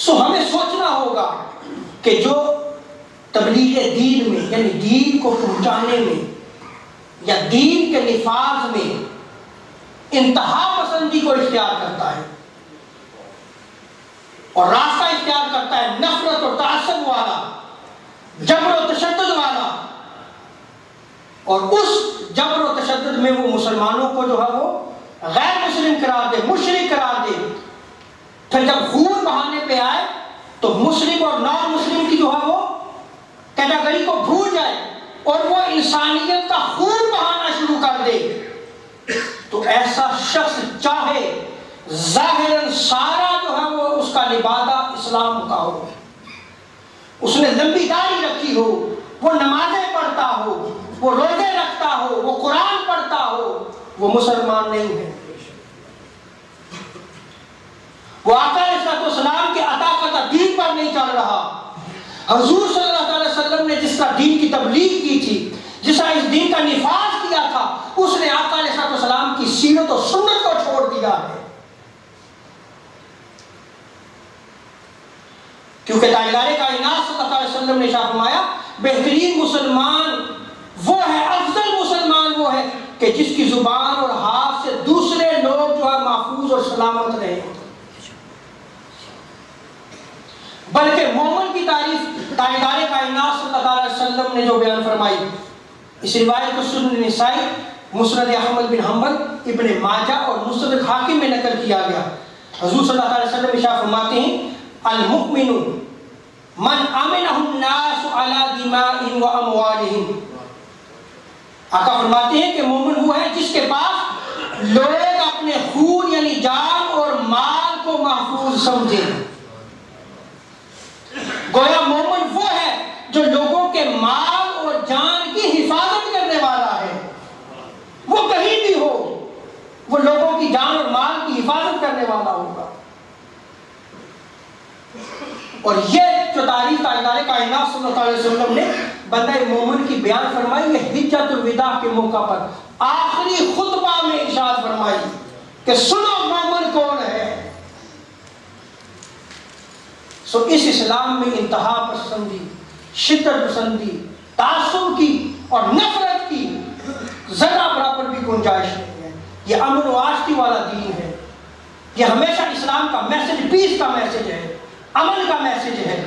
سو ہمیں سوچنا ہوگا کہ جو تبلیغ دین میں یعنی دین کو پہنچانے میں یا دین کے نفاذ میں انتہا پسندی کو اختیار کرتا ہے اور راستہ اختیار کرتا ہے نفرت اور تعصب والا، جبر و تشدد والا، اور اس جبر و تشدد میں وہ مسلمانوں کو جو ہے وہ غیر مسلم قرار دے، مشرک قرار دے، پھر جب خون بہانے پہ آئے تو مسلم اور نان مسلم کی جو ہے وہ کیٹیگری کو بھول جائے اور وہ انسانیت کا خون بہانا شروع کر دے، تو ایسا شخص چاہے ظاہراً سارا جو ہے وہ اس کا لبادہ اسلام کا ہو، اس نے لمبی داڑھی رکھی ہو، وہ نمازیں پڑھتا ہو، وہ روزے رکھتا ہو، وہ قرآن پڑھتا ہو، وہ مسلمان نہیں ہے۔ وہ آقا علیہ السلام کے عطا کردہ دین پر نہیں چل رہا۔ حضور صلی اللہ علیہ وسلم نے جس طرح دین کی تبلیغ کی تھی، جس طرح اس دین کا نفاذ کیا تھا، اس نے آقا علیہ السلام کی سیرت و سنت کو چھوڑ دیا ہے۔ کیونکہ تاجدار کائنات صلی اللہ علیہ وسلم نے ارشاد فرمایا بہترین مسلمان وہ ہے، افضل مسلمان وہ ہے کہ جس کی زبان اور ہاتھ سے دوسرے لوگ جو ہے محفوظ اور سلامت رہے۔ بلکہ مومن کی تعریف تاجدار کائنات صلی اللہ علیہ وسلم نے جو بیان فرمائی، اس روایت کو سنن نسائی، مسند احمد بن حنبل، ابن ماجہ اور مستدرک حاکم میں نقل کیا گیا۔ حضور صلی اللہ علیہ وسلم ارشاد فرماتے ہیں المؤمن من امنہ الناس علی دمائہم و اموالہم۔ آقا فرماتے ہیں کہ مومن وہ ہے جس کے پاس لوگ اپنے خون یعنی جان اور مال کو محفوظ سمجھیں۔ گویا مومن وہ ہے جو لوگوں کے مال اور جان کی حفاظت کرنے والا ہے، وہ کہیں بھی ہو وہ لوگوں کی جان اور مال کی حفاظت کرنے والا ہوگا۔ اور یہ جو تعریف تاجدار کائنات صلی اللہ علیہ وسلم نے بندہ مومن کی بیان فرمائی، یہ حجۃ الوداع کے موقع پر آخری خطبہ میں ارشاد فرمائی کہ سنو مومن کون ہے۔ سو اس اسلام میں انتہا پسندی، شدت پسندی، تعصب کی اور نفرت کی ذرہ برابر بھی گنجائش نہیں ہے۔ یہ امن و آشتی والا دین ہے، یہ ہمیشہ اسلام کا میسج، پیس کا میسج ہے، امن کا میسج ہے۔